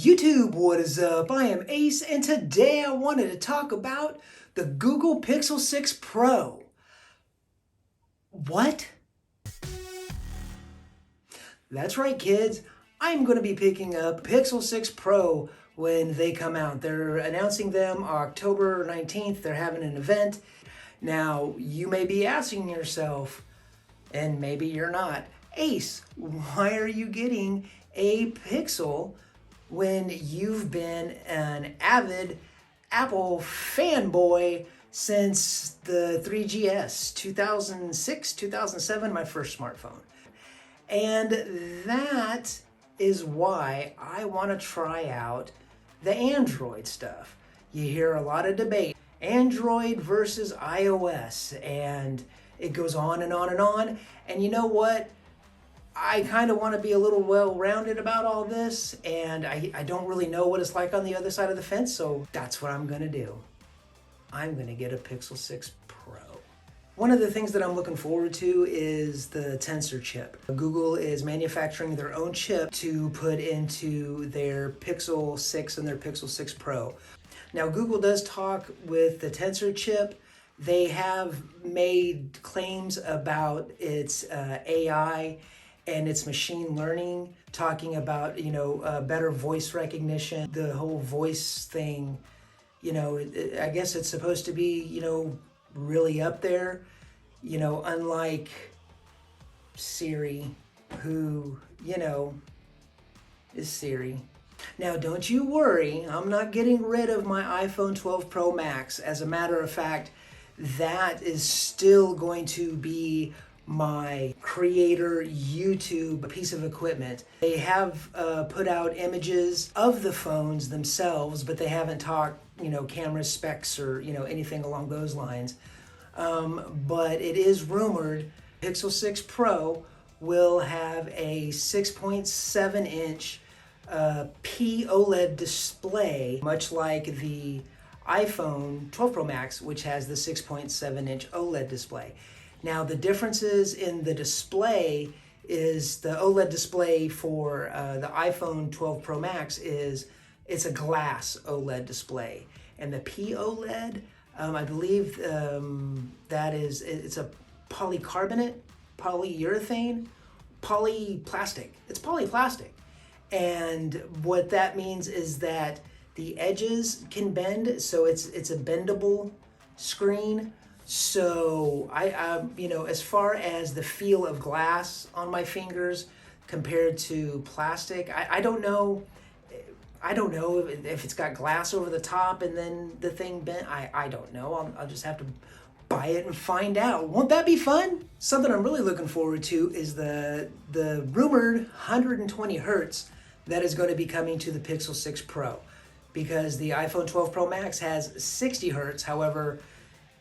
YouTube, what is up? I am Ace, and today I wanted to talk about the Google Pixel 6 Pro. What? That's right, kids. I'm going to be picking up Pixel 6 Pro when they come out. They're announcing them October 19th. They're having an event. Now, you may be asking yourself, and maybe you're not, Ace, why are you getting a Pixel when you've been an avid Apple fanboy since the 3GS, 2006, 2007, my first smartphone? And that is why I want to try out the Android stuff. You hear a lot of debate, Android versus iOS, and it goes on and on and on. And you know what? I kind of want to be a little well-rounded about all this, and I don't really know what it's like on the other side of the fence, so that's what I'm going to do. I'm going to get a Pixel 6 Pro. One of the things that I'm looking forward to is the Tensor chip. Google is manufacturing their own chip to put into their Pixel 6 and their Pixel 6 Pro. Now, Google does talk with the Tensor chip. They have made claims about its AI and its machine learning, talking about, better voice recognition, the whole voice thing. I guess it's supposed to be, really up there, unlike Siri, who, is Siri. Now, don't you worry, I'm not getting rid of my iPhone 12 Pro Max. As a matter of fact, that is still going to be my creator YouTube piece of equipment. They have put out images of the phones themselves, but they haven't talked, camera specs or, anything along those lines. But it is rumored Pixel 6 Pro will have a 6.7 inch P OLED display, much like the iPhone 12 Pro Max, which has the 6.7 inch OLED display. Now, the differences in the display is the OLED display for the iPhone 12 Pro Max it's a glass OLED display. And the P OLED, I believe it's a polycarbonate, polyurethane, polyplastic. It's polyplastic. And what that means is that the edges can bend, so it's a bendable screen. So I as far as the feel of glass on my fingers compared to plastic, I don't know. I don't know if it's got glass over the top and then the thing bent. I don't know. I'll just have to buy it and find out. Won't that be fun? Something I'm really looking forward to is the rumored 120 hertz that is going to be coming to the Pixel 6 Pro, because the iPhone 12 Pro Max has 60 hertz. However,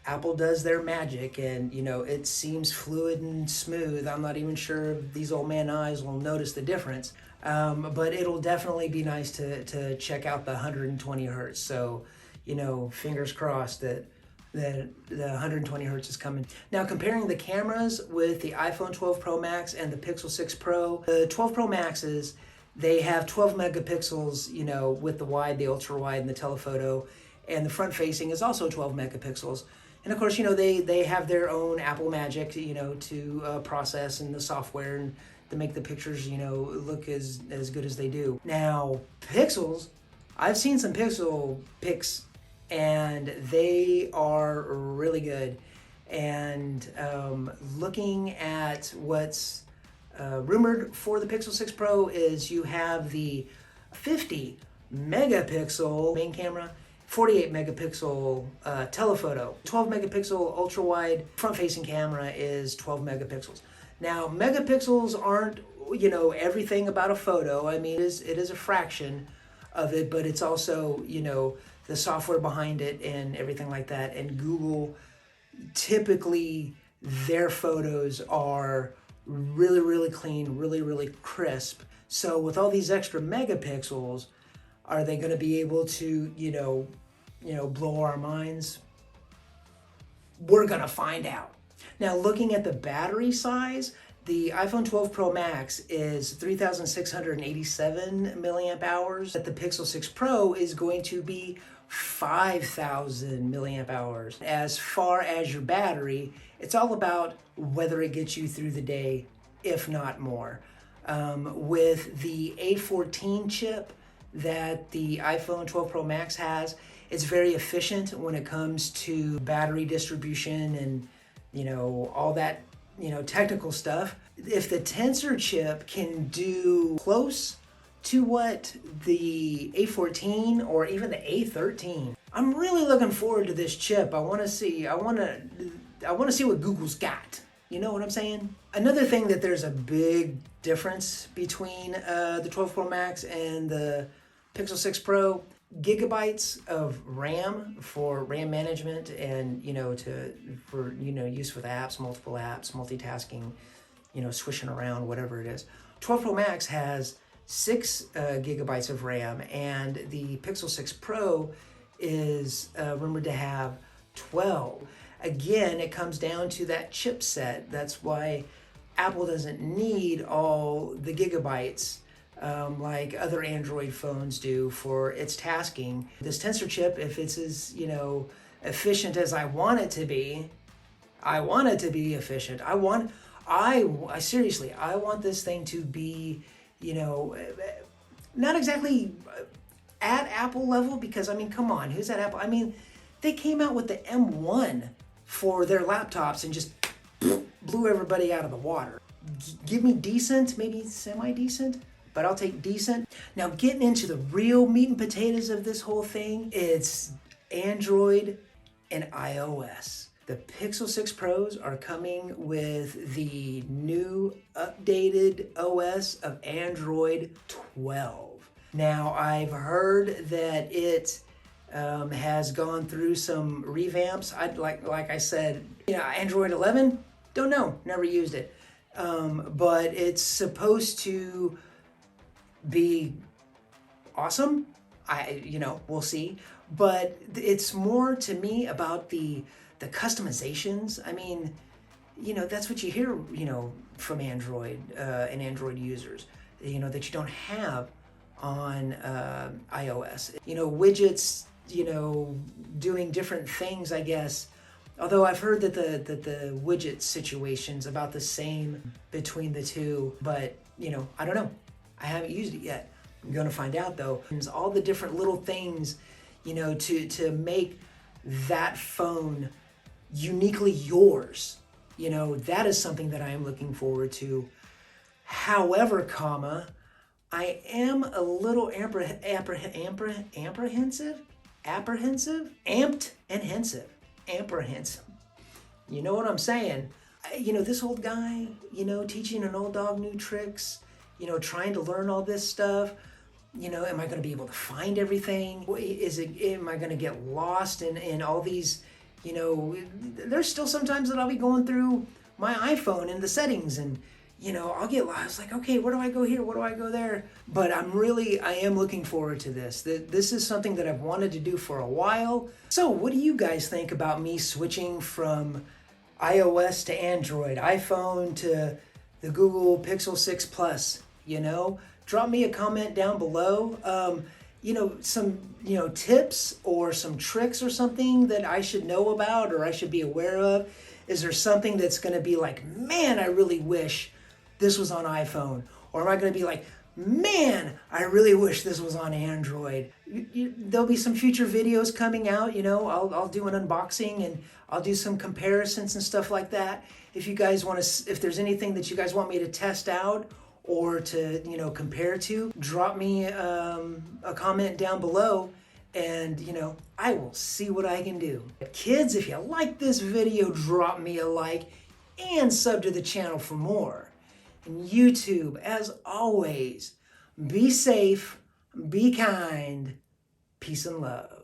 Apple does their magic, and it seems fluid and smooth. I'm not even sure if these old man eyes will notice the difference, but it'll definitely be nice to check out the 120 hertz. So, fingers crossed that the 120 hertz is coming. Now, comparing the cameras with the iPhone 12 Pro Max and the Pixel 6 Pro, the 12 Pro Maxes, they have 12 megapixels, with the wide, the ultra wide, and the telephoto, and the front facing is also 12 megapixels. And of course, they have their own Apple magic, to process and the software and to make the pictures, look as good as they do. Now, Pixels, I've seen some Pixel pics, and they are really good. And looking at what's rumored for the Pixel 6 Pro is you have the 50 megapixel main camera, 48 megapixel telephoto, 12 megapixel ultra wide front facing camera is 12 megapixels. Now, megapixels aren't, everything about a photo. I mean, it is a fraction of it, but it's also, the software behind it and everything like that. And Google, typically their photos are really, really clean, really, really crisp. So with all these extra megapixels, are they going to be able to, blow our minds? We're going to find out. Now, looking at the battery size, The iPhone 12 Pro Max is 3,687 milliamp hours. The Pixel 6 Pro is going to be 5,000 milliamp hours. As far as your battery, it's all about whether it gets you through the day, if not more. With the A14 chip that the iPhone 12 Pro Max has, it's very efficient when it comes to battery distribution and, all that, technical stuff. If the Tensor chip can do close to what the A14 or even the A13, I'm really looking forward to this chip. I want to see what Google's got. You know what I'm saying? Another thing that there's a big difference between the 12 Pro Max and the Pixel 6 Pro, gigabytes of RAM for RAM management and for use with apps, multiple apps, multitasking, swishing around, whatever it is. 12 Pro Max has 6 gigabytes of RAM, and the Pixel 6 Pro is rumored to have 12. Again, it comes down to that chipset. That's why Apple doesn't need all the gigabytes like other Android phones do for its tasking. This Tensor chip, if it's as efficient as I want it to be, efficient. I seriously, I want this thing to be, not exactly at Apple level, because come on, who's at Apple? They came out with the M1 for their laptops and just blew everybody out of the water. Give me decent, maybe semi-decent, but I'll take decent. Now, getting into the real meat and potatoes of this whole thing, it's Android and iOS. The Pixel 6 Pros are coming with the new updated OS of Android 12. Now, I've heard that it has gone through some revamps. Like I said, Android 11, don't know, never used it. But it's supposed to be awesome. We'll see. But it's more to me about the customizations. That's what you hear, from Android and Android users, that you don't have on iOS. Widgets, doing different things, I guess. Although I've heard that the widget situation's about the same between the two, but I don't know. I haven't used it yet. I'm gonna find out though. There's all the different little things, to make that phone uniquely yours. That is something that I am looking forward to. However, I am a little apprehensive. You know what I'm saying? This old guy, teaching an old dog new tricks, trying to learn all this stuff. Am I going to be able to find everything? Am I going to get lost in all these, there's still sometimes that I'll be going through my iPhone and the settings and, I'll get lost. Like, okay, where do I go here? Where do I go there? But I am looking forward to this. This is something that I've wanted to do for a while. So what do you guys think about me switching from iOS to Android, iPhone to the Google Pixel 6 Plus? Drop me a comment down below. Some, tips or some tricks or something that I should know about or I should be aware of. Is there something that's going to be like, man, I really wish this was on iPhone? Or am I going to be like, man, I really wish this was on Android? There'll be some future videos coming out, I'll do an unboxing and I'll do some comparisons and stuff like that. If you guys want to, if there's anything that you guys want me to test out or to, compare to, drop me a comment down below and, I will see what I can do. Kids, if you like this video, drop me a like and sub to the channel for more. And YouTube, as always, be safe, be kind, peace and love.